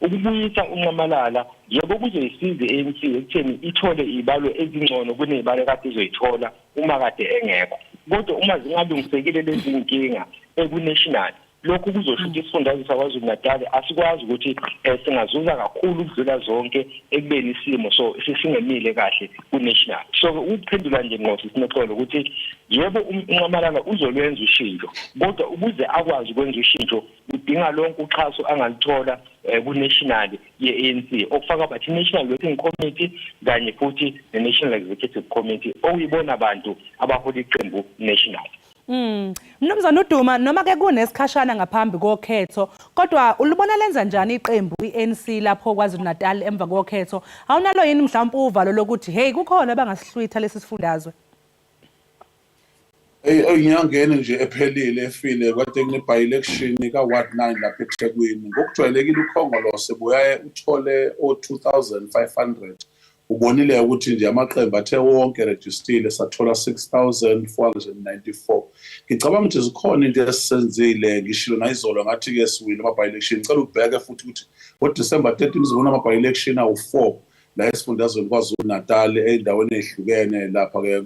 ukubuyisa unqamalala yebo kuzoyisiza ANC ekutheni ithole izibalo ezingcono kunezibalo kade izoyithola uma kade engekho kodwa uma zingalungisekile lezi inkinga eku-national lokhu kuzosho ukuthi isifundazwe saKwaZulu-Natal asikwazi ukuthi singazuza kakhulu ukudlula zonke ekubeni isimo so singemile kahle ku-national so ukuphendula nje ngosi sinexolo ukuthi yebo unqamalala uzolwenza ushintsho kodwa ukuze akwazi ukwenza ushintsho udinga lonke uxhaso angalithola ku-national ye-ANC okufaka bathi National Working Committee kanye futhi ne-National Executive Committee okuyibona abantu abahola iqembu national. Mnumzane uDuma noma ke kunesikhashana ngaphambi kokhetho kodwa ulibona lenza njani iqembu iNC lapho KwaZulu-Natal emva kokhetho awunalo yini mhlawumbe uvalo lokuthi hey kukhona abangasihlwitha lesi sifundazwe Inyangeni nje ephelile efile kade kune-by election ka-Ward 9 lapha eThekwini ngokujwayelekile ukhongolose buyaye uthole o-2500 ubonile ukuthi nje amaqembu athe wonke registile sathola 6494 ngicabanga ukuthi zikhona into esenzile ngishilo nayizolo ngathi ke siwile ama-by election ngicela ubheke futhi ukuthi ngoDisemba 13 uzobona ama-by election awu4 la esifundazweni KwaZulu-Natal ey'ndaweni ey'hlukene lapha ke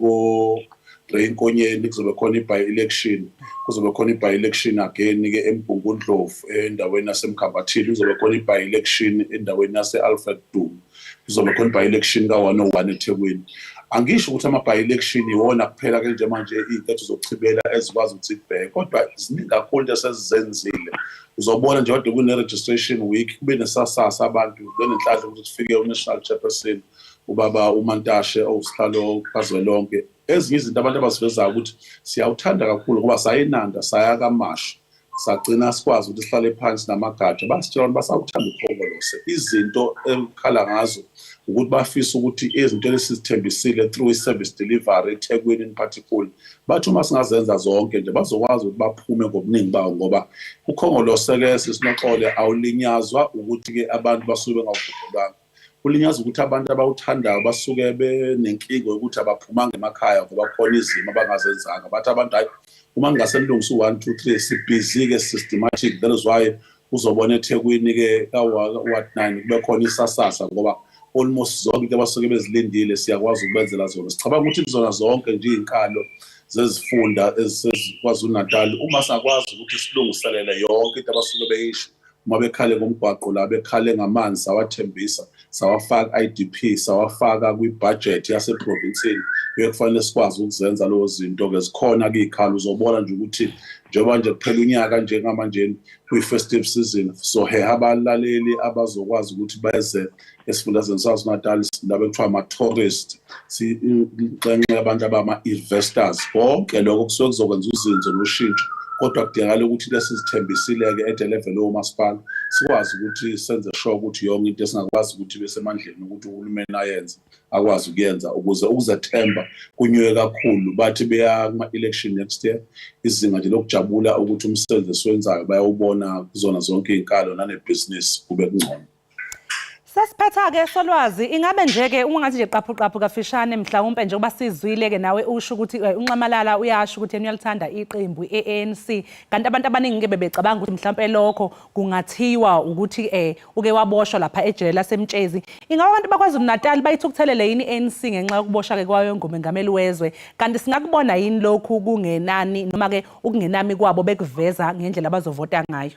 Inkonyeni kuzobe khona i-by election kuzobe khona i-by election again ke eMbungundlovu endaweni yaseMkhambathini kuzobe khona i-by election endaweni yase-Alfred Duma kuzobe khona i-by election ka-101 eThekwini angisho ukuthi ama-by election iwona kuphela ke nje manje iy'nketho zokuchibela ezikwazi ukuthi zibheke kodwa ziningi kakhulu into esezizenzile uzobona nje kade kune-registration week kube nesasasa abantu benenhlanhla ukuthi kufike u-national chairperson ubaba uMantashe owusihlalo kazwelonke ezinye izinto abantu abazivezayo ukuthi siyawuthanda kakhulu ngoba sayinanda saya kaMasha sagcina sikwazi ukuthi sihlale phansi namagatsha basitshela ukuthi basawuthanda ukhongolose izinto ekhala ngazo ukuthi bafisa ukuthi izinto lesizithembisile through i-service delivery eThekwini in particular bathi uma singazenza zonke nje bazokwazi ukuthi baphume ngobuningi bawo ngoba ukhongolose ke sisinoxole awulinyazwa ukuthi ke abantu basuke bengawuvubulanga kulinyaza ukuthi abantu abawuthandayo basuke benenkinga ukuthi abaphumanga emakhaya ngoba khona izimo abangazenzanga bathi abantu hayi uma ngingasenilungisa u1 2 3 sibhizi ke systematic that is why uzobona eThekwini ke ka-Ward 9 kube khona isasasa ngoba almost zonke into abasuke bezilindile siyakwazi ukubenzela zona sicabanga ukuthi zona zonke nje izinkalo zezifunda ezikwaZulu-Natal uma singakwazi ukuthi silungiselele yonke into abasuke beyisho uma bekhale ngomgwaqo la bekhale ngamanzi sawathembisa sawafaka IDP sawafaka kwi-budget yaseprovinsini bekufanele sikwazi ukuzenza lezo zinto ke zikhona ke izikhalo uzobona nje ukuthi njengoba nje kuphela unyaka njengamanje kwi-festive season so abalaleli abazokwazi ukuthi beze esifundazweni saKwaZulu-Natal laba ekuthiwa ama-tourist sinxenxe abantu abama-investors bonke lokho kusuke kuzokwenza uzinzo noshintsho kodwa kudingakala ukuthi lesizithembisile-ke at level yomasipala sikwazi ukuthi senze sure ukuthi yonke into esingakwazi ukuthi besemandleni ukuthi uhulumeni ayenze akwazi ukuyenza ukuze ukuzethemba kunyuke kakhulu bathi beya kuma-election next year izinga nje lokujabula ukuthi umsebenzi esiwenzayo bayawubona kuzona zonke iy'nkalo nanebhizinisi kube kungcono. Sesiphetha-ke Solwazi ingabe nje-ke ungathi nje qaphu kafishane mhlawumpe njengoba sizwile-ke nawe usho ukuthi uNxamalala uyasho ukuthi yena uyalithanda iqembu i-ANC kanti abantu abaningi-ke bebecabanga ukuthi mhlawumpe lokho kungathiwa ukuthi uke waboshwa lapha ejele laseMtshezi ingabe abantu bakwaZulu-Natal bayithukuthelele yini i-ANC ngenxa yokuboshwa-ke kwayo ngumengameli wezwe kanti singakubona yini lokhu kungenani noma-ke ukungenami kwabo bekuveza ngendlela abazovota ngayo?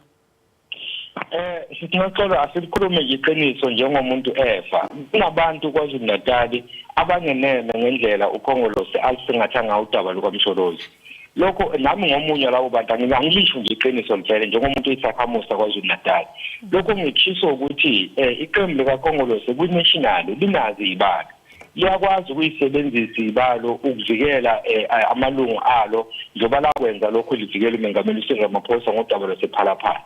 Singaqala asikhulume iqiniso njengomuntu efa kunabantu KwaZulu-Natal abangenene ngendlela ukhongolose alisingathanga udaba lukaMsholozi lokho nami ngomunye labo bantu angilisho nje iqiniso vele njengomuntu oyisakhamusa kwaZulu-Natal lokho ngikhisho ukuthi iqembu likaKhongolose ku-national linazi ibalo liyakwazi ukuyisebenzisa ibalo ukuvikela amalungu alo njengoba lakwenza lokho livikela umengameli uSengamaphosa ngodaba lwasephalaphala.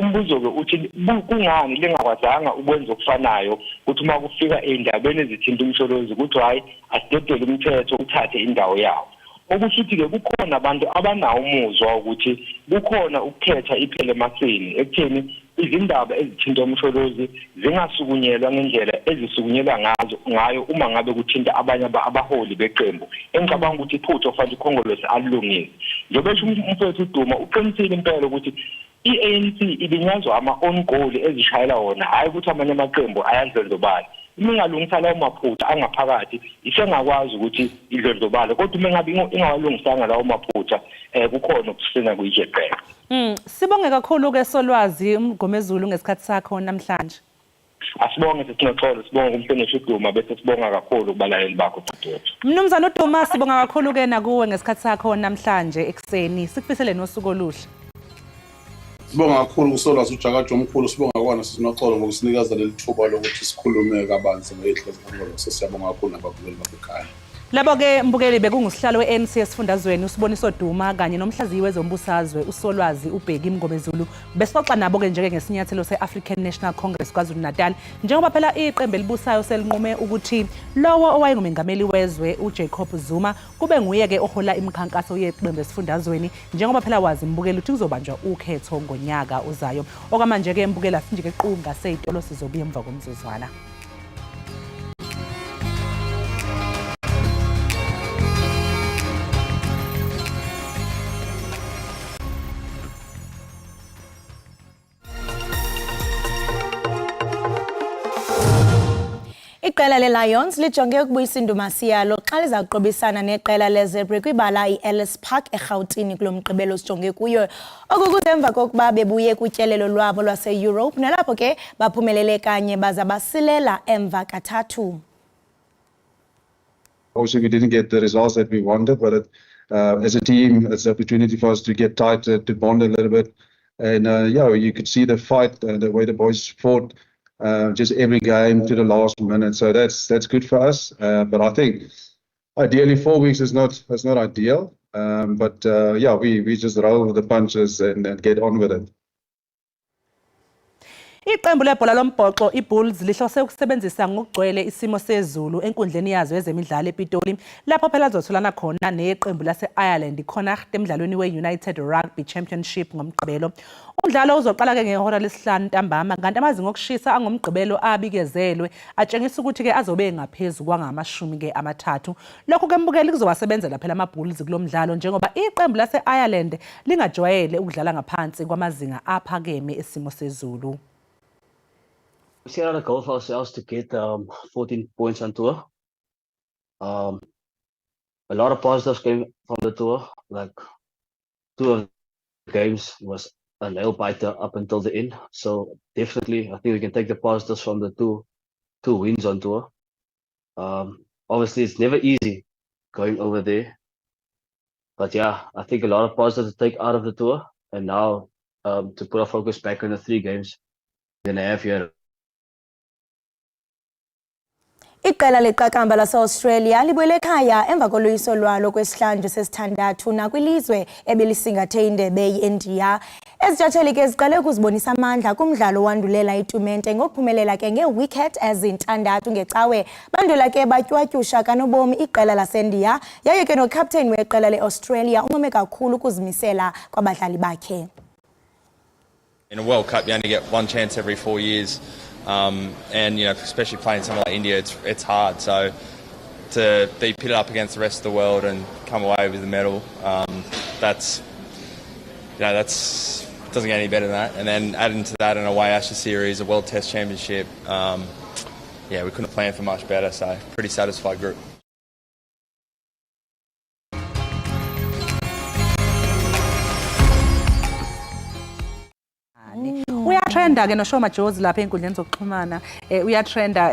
Umbuzo ke uthi kungani lingakwazanga ukwenza okufanayo ukuthi uma kufika endabeni ezithinta umsholozi ukuthi hayi asidedele umthetho uthathe indawo yawo. Okushuthi ke kukhona abantu abanawo umuzwa ukuthi kukhona ukukhetha iphele emasini ekutheni izindaba ezithinta umsholozi zingasukunyelwa ngendlela ezisukunyelwa ngayo uma ngabe kuthinta abanye abaholi beqembu. Engicabanga ukuthi iphutho fanele iKhongolose alilungise. Njengoba umfowethu uDuma uqinisile impela ukuthi i-ANC ibinyazwa ama-own goal ezishayela wona hayi ukuthi amanye amaqembu ayandlondlobala. Uma ingalungisa lawo maphutha angaphakathi isengakwazi ukuthi idlondlobale kodwa uma ngabe ingawalungisanga lawo maphutha kukhona ukusina kuyijeqela. Sibonge kakhulu ke Solwazi uMgomezulu ngesikhathi sakho namhlanje. Asibonge sesinoxolo sibonge kumfenesho uDuma bese sibonga kakhulu kubalaleli bakho dadewethu. Mnumzane uDuma sibonga kakhulu ke nakuwe ngesikhathi sakho namhlanje ekseni sikufisele nosuku oluhle. Sibonga kakhulu kuSolwazi uJakajo omkhulu sibonga kwana sisinoxolo ngokusinikeza leli thuba lokuthi sikhulume kabanzi ngehlo zeKhongolose. Siyabonga kakhulu nababukeli basekhaya. Labo ke mbukeli bekungusihlalo we-ANC esifundazweni uSiboniso Duma kanye nomhlaziyi wezombusazwe uSolwazi uBheki Mgomezulu besixoxa nabo ke njeke ngesinyathelo se-African National Congress KwaZulu-Natal njengoba phela iqembu elibusayo selinqume ukuthi lowo owayengumengameli wezwe uJacob Zuma kube nguye ke ohola imikhankaso yeqembu esifundazweni njengoba phela wazi mbukeli ukuthi kuzobanjwa ukhetho ngonyaka uzayo. Okwamanje ke mbukela sinjike qunga seyitolo sizobuya emva komzuzwana. Iqela le-Lions lijonge ukubuyisa indumasi yalo xa liza kuqobisana neqela le-Zebra kwibala i-Ellis Park eRhawutini kulo mgqibelo sijonge kuyo. Oku kusemva kokuba bebuye kutyelelo lwabo lwase-Europe nalapho ke baphumelele kanye baza basilela emva kathathu. Also, we didn't get the results that we wanted, but as a team, it's an opportunity for us to get tight, to bond a little bit. And yeah, you could see the fight, the way the boys fought. Just every game to the last minute, so that's good for us. But I think ideally 4 weeks is not ideal. But yeah, we just roll with the punches and get on with it. Iqembu lebhola lombhoxo iBulls lihlose ukusebenzisa ngokugcwele isimo sezulu enkundleni yazo yezemidlalo ePitoli lapho phela zotholana khona neqembu lase-Ireland iConnacht emidlalweni we-United Rugby Championship ngomgqibelo. Umdlalo uzoqala ke ngehora lesihlanu ntambama kanti amazinga okushisa angomgqibelo abikezelwe atshengisa ukuthi ke azobe ngaphezulu kwangamashumi ke amathathu. Lokho ke mbukeli kuzowasebenzela phela amaBulls kulomdlalo njengoba iqembu lase-Ireland lingajwayele ukudlala ngaphansi kwamazinga aphakeme esimo sezulu. We set out a goal for ourselves to get 14 points on tour. A lot of positives came from the tour. Like 2 of the games was a nail biter up until the end. So definitely, I think we can take the positives from the two wins on tour. Obviously, it's never easy going over there. But yeah, I think a lot of positives to take out of the tour. And now to put our focus back on the 3 games we're going to have here. Iqela leqakamba lase-Australia libuyele ekhaya emva koloyiso lwalo kwesihlandlo sesithandathu nakwilizwe ebelisingathe indebe ye-India. Ezintshatsheli ke ziqale ukuzibonisa amandla kumdlalo wandulela itumente ngokuphumelela ke ngewicket ezintandathu ngecawe. Bandula ke batywatyusha kanobomi iqela laseNdiya yaye ke nokapteni weqela le-Australia uncome kakhulu ukuzimisela kwabadlali bakhe. In a World Cup, you only get one chance every 4 years. And you know, especially playing somewhere like India, it's hard. So to be pitted up against the rest of the world and come away with a medal, that's doesn't get any better than that. And then adding to that an away Ashes series, a World Test Championship, yeah, we couldn't have planned for much better. So pretty satisfied group. Uyatrenda ke noShoma Jozi lapha enkundleni zokuxhumana uyatrenda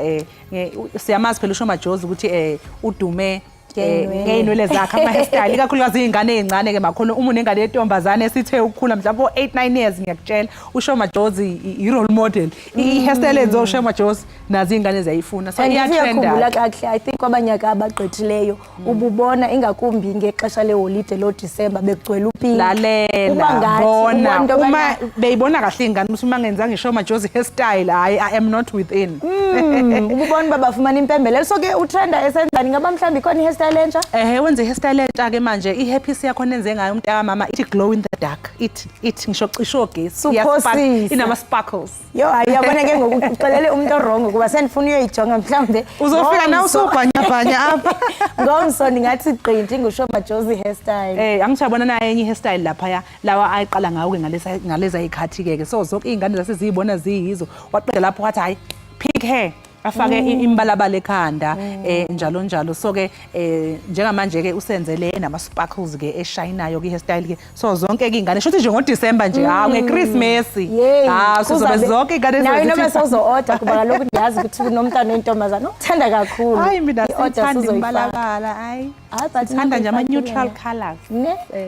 siyamazi phela uShoma Jozi ukuthi udume ngeenwele zakhe ama-hairstyle ikakhulukazi iy'ngane ey'ncane ke makhona uma unengane yentombazane esithe ukukhula mhlawumbe o-8-9 years ngiyakutshela uShow Majozi i-role model i-hairstyle enziwa uShow Majozi nazo iy'ngane ziyayifuna so iyakhumbula kahle I think kwabanyaka abagqithileyo ububona ingakumbi ngexesha leholide lo-December bekugcwele upili lalela bona uma beyibona kahle ingane ukuthi uma ngenzanga i-Show Majozi hairstyle I am not within ububona babafumana impembelelo so ke utrenda esenzani ngaba mhlawumbe khona i-hairstyle entsha wenza i-hairstyle entsha ke manje i-happy yakhona enze ngayo umntaka mama ithi glow in the dark ithi ngisho cishe ogesi inama sparkles yo ayabona ke ngokuxelele umuntu wrong kuba sendifuna uyoyijonga mhlawumbe uzofika nawe usubhanya apha ngomsondo ngathi gqinti ngusho Majozi hairstyle angijabona naye enye hairstyle lapha lawa ayiqala ngawo ke ngaleza ikhathi ke so zonke izingane zasizibona ziyizo waqeda lapho wathi hayi pink hair afake imbalabala ekhanda njalo njalo so ke njengamanje ke usenzele nama sparkles ke eshayinayo ke hairstyle ke so zonke ke ingane shothi nje ngoDecember nje ngeChristmas sizobe zonke ingane nayo noma sozo-order kuba kaloku ndiyazi ukuthi kunomntana oyintombazana ukuthanda kakhulu hayi mina sithanda imbalabala hayi sithanda nje ama-neutral colors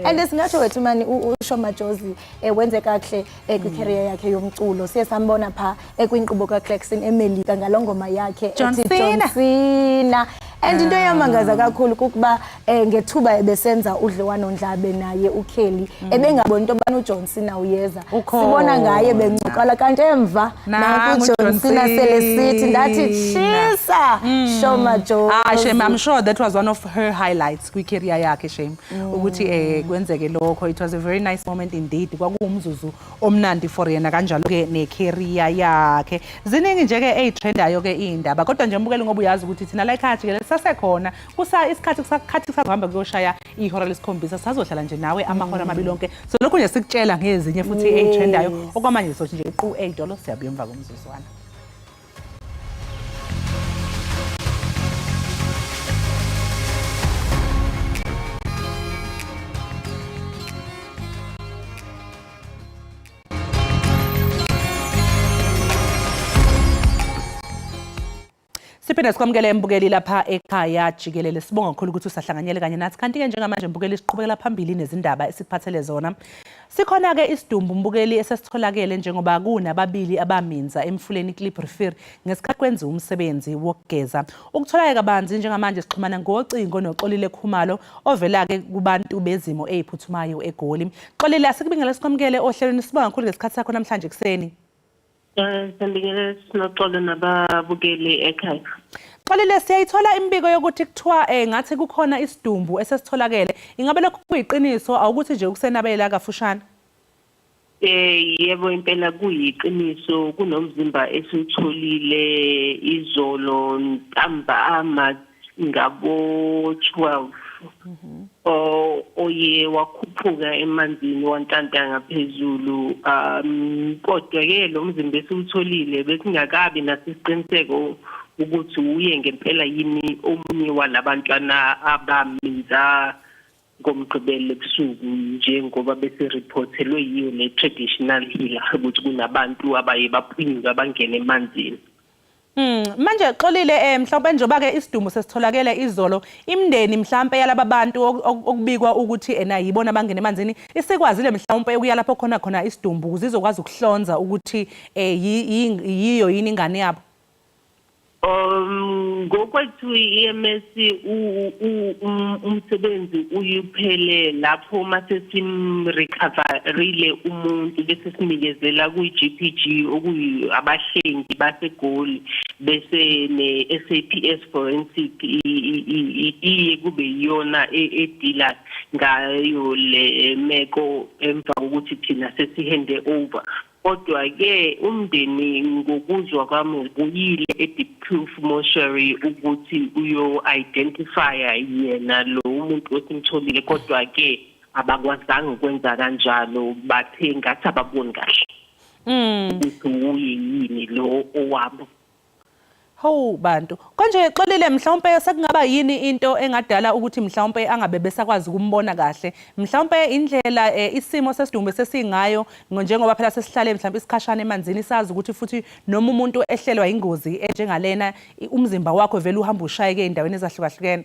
and singatsho wethu mani uShow Majozi wenze kakuhle kwi-career yakhe yomculo siye sambona pha kwinkqubo kaClarkson eMelika ngalongoma yakhe John Cena and into yamangaza kakhulu kukuba ngethuba ebesenza udliwano ndlabe naye uKelly ebengabona into bani uJohn Cena uyeza sibona ngaye bencuqala kanti emva naku John Cena selesithi ndathi shisa Show Majozi Shame I'm sure that was one of her highlights kwi-career yakhe Shame ukuthi kwenzeke lokho it was a very nice moment indeed kwakuwumzuzu omnandi for yena kanjalo ke ne-career yakhe ziningi nje ke eyitrendayo ke indaba kodwa nje mbukele ngoba uyazi ukuthi thina la ekhaya Jikelele sasekhona isikhathi kusahamba kuyoshaya ihora lesikhombisa sazohlala nje nawe amahora amabili onke so lokho nje sikutshela ngezinye futhi eyitrendayo okwamanje sothi nje iqu $8 siyabuya emva komzuzwana. Siphinde sikwamukele mbukeli lapha ekhaya Jikelele sibonga kakhulu ukuthi usahlanganyele kanye nathi kanti ke njengamanje mbukeli siqhubekela phambili nezindaba esiphathele zona sikhona ke isidumbu mbukeli esesitholakele njengoba kunababili abaminza emfuleni Clip Refer ngesikhathi kwenza umsebenzi wokugeza ukutholaka kabanzi njengamanje sixhumana ngocingo noXolile Khumalo ovela ke kubantu bezimo eziphuthumayo eGoli Xolile asikubingela sikwamukele ohlelweni sibonga kakhulu ngesikhathi sakho namhlanje kuseni Sambingele sinoxolo nababukeli ekhaya. Xolile siyayithola imbiko yokuthi kuthiwa ngathi kukhona isidumbu esesitholakele. Ingabe lokho kuyiqiniso awukuthi nje ukusenabela kafushane? Yebo impela kuyiqiniso kunomzimba esitholile izolo ntambama ngabo 12. Oye wakhuphuka emanzini wantanta ngaphezulu kodwa ke lo mzimba esiwutholile besingakabi nasisiqiniseko ukuthi uye ngempela yini omunye walabantwana abaminza ngomgqibelo ebusuku njengoba bese reportelwe yiyo le traditional healer ukuthi kunabantu abaye baphunyuka bangene emanzini. Manje Xolile mhlawumbe njoba ke isidumbu sesitholakele izolo imndeni mhlawumbe yalaba bantu okubikwa ukuthi yibona bangene emanzini isikwazile mhlawumbe ukuya lapho khona isidumbu uzizokwazi ukuhlonza ukuthi yiyo yini ingane yabo. Ngokwethu EMS umsebenzi uyiphele lapho mase simrecoverile umuntu bese sinikezela kuGPG okuyabahlengi baseGoli bese ne-SABC forensic iye kube yiyona edila ngayo le meko emva kokuthi thina sesihande over. Kodwa ke umndeni ngokuzwa kwami uyile eDeep Proof Mortuary ukuthi uyo identify yena lo umuntu osimtholile kodwa ke abakwazanga ukwenza kanjalo bathe ngathi ababoni kahle ukuthi uyini lo owabo. Ho bantu konje Xolile mhlawumbe sekungaba yini into engadala ukuthi mhlawumbe angabe besakwazi ukumbona kahle mhlawumbe indlela isimo sesidumbu sesingayo njengoba phela sesihlale mhlawumbe isikhashana emanzini sazi ukuthi futhi noma umuntu ehlelwa ingozi enjengalena umzimba wakho vele uhamba ushayeke endaweni ezahlukahlukene.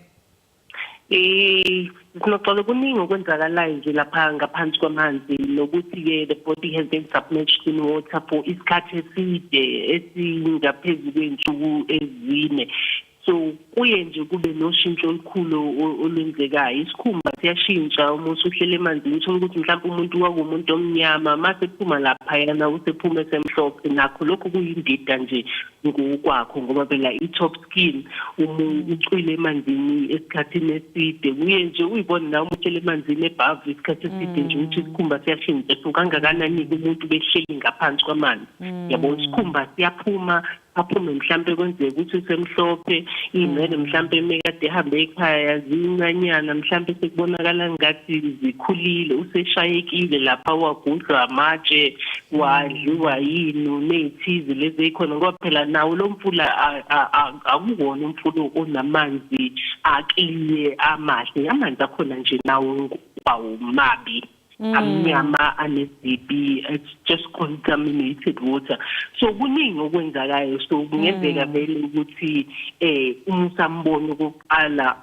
Sinoxola kuningi okwenzakalayo nje lapha ngaphansi kwamanzi nokuthi-ke the body has been submerged in water for isikhathi eside esingaphezulu kwey'nsuku ezine. So kuye nje kube noshintsho olukhulu olwenzekayo. Isikhumba siyashintsha uma usuhlele emanzini uthola ukuthi mhlawumbe umuntu kwakumuntu omnyama mase phuma lapha yana usephuma esemhlophe nakho lokho kuyindida nje ngokwakho ngoba phela i-top skin ucwile emanzini esikhathini eside kuye nje uyibone nawe umuhlele emanzini ebhavu isikhathi eside nje ukuthi isikhumba siyashintsha so kangakanani umuntu behleli ngaphansi kwamanzi yabo isikhumba siyaphuma aphume mhlambe kwenzeka ukuthi usemhlophe imele mhlambe emekade ehambe ekhaya zincanyana mhlambe sekubonakala ngathi zikhulile useshayekile lapha wagudlwa amatshe wadliwa yini nezithizi lezi ekhona ngoba phela nawo lo mfula akuwona umfula onamanzi akliye amahle amanzi akhona nje nawo awumabi amnyama anezibi it's just contaminated water so kuningi okwenzakayo so kungenzeka vele ukuthi umsambono kokuqala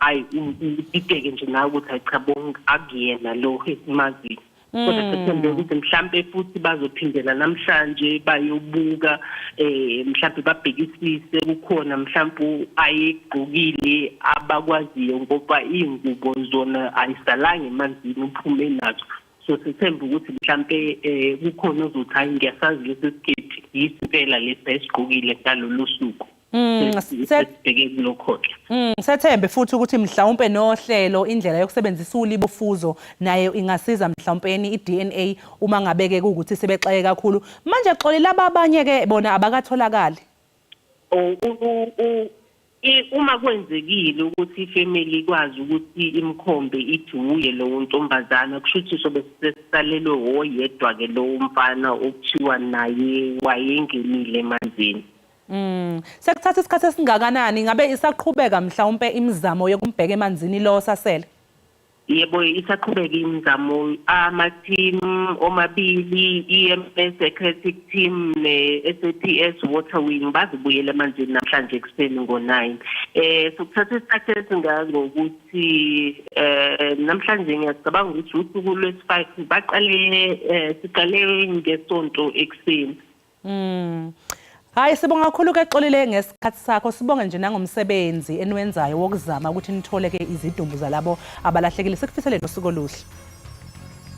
ideke nje nawe ukuthi ayichabonga akuyena lo esimazi kodwa sethembe ukuthi mhlambe futhi bazophindela namhlanje bayobuka mhlambe babhekisise kukhona mhlambe ayegqokile abakwaziyo ngoba ingubo zona ayisalange emanzini uphume nazo so sithemba ukuthi mhlambe kukhona ozothi hayi ngiyasazi lesi siketi yisimpela lesi esigqokile ngalolu suku sibheke kulokho sethembe futhi ukuthi mhlawumbe nohlelo indlela yokusebenzisa ulibofuzo nayo ingasiza mhlawumpeni i-DNA uma ngabeke ukuthi sebexeke kakhulu manje xoli laba abanye ke bona abakatholakali uma kwenzekile ukuthi ifamily ikwazi ukuthi imkhombe iduye lo ntombazana kushuthi sobe sesalelwe oyedwa ke lo mfana okuthiwa naye wayengenile emanzini sekuthatha isikhathi esingakanani ngabe isaqhubeka mhlawumbe imizamo yokumbheka emanzini lo sasele yebo isaqhubeka imizamo ama-team omabili EMS security team ne-SABC water wing bazibuyela emanzini namhlanje ekuseni ngo-9 sokuthatha isikhathi esingangokuthi namhlanje ngiyacabanga ukuthi usuku lwesi-5 siqale ngesonto ekuseni Hayi sibonga kakhulu ke xolile ngesikhathi sakho sibonga nje nangomsebenzi enwenzayo wokuzama ukuthi nithole ke izidumbu zalabo abalahlekile sikufisele nosuku oluhle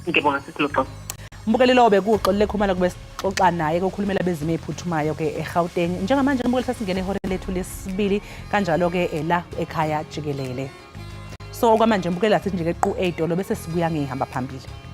Ngibonga sisiloxo Mbukeli lo bekuxolile khumala kube xoxa naye kokhulumela bezimo ephuthumayo ke eGauteng njengamanje mbukeli sasingena ehora lethu lesibili kanjalo ke la ekhaya jikelele So kwamanje mbukeli asithi nje ke qu 8 bese sibuya ngihamba phambili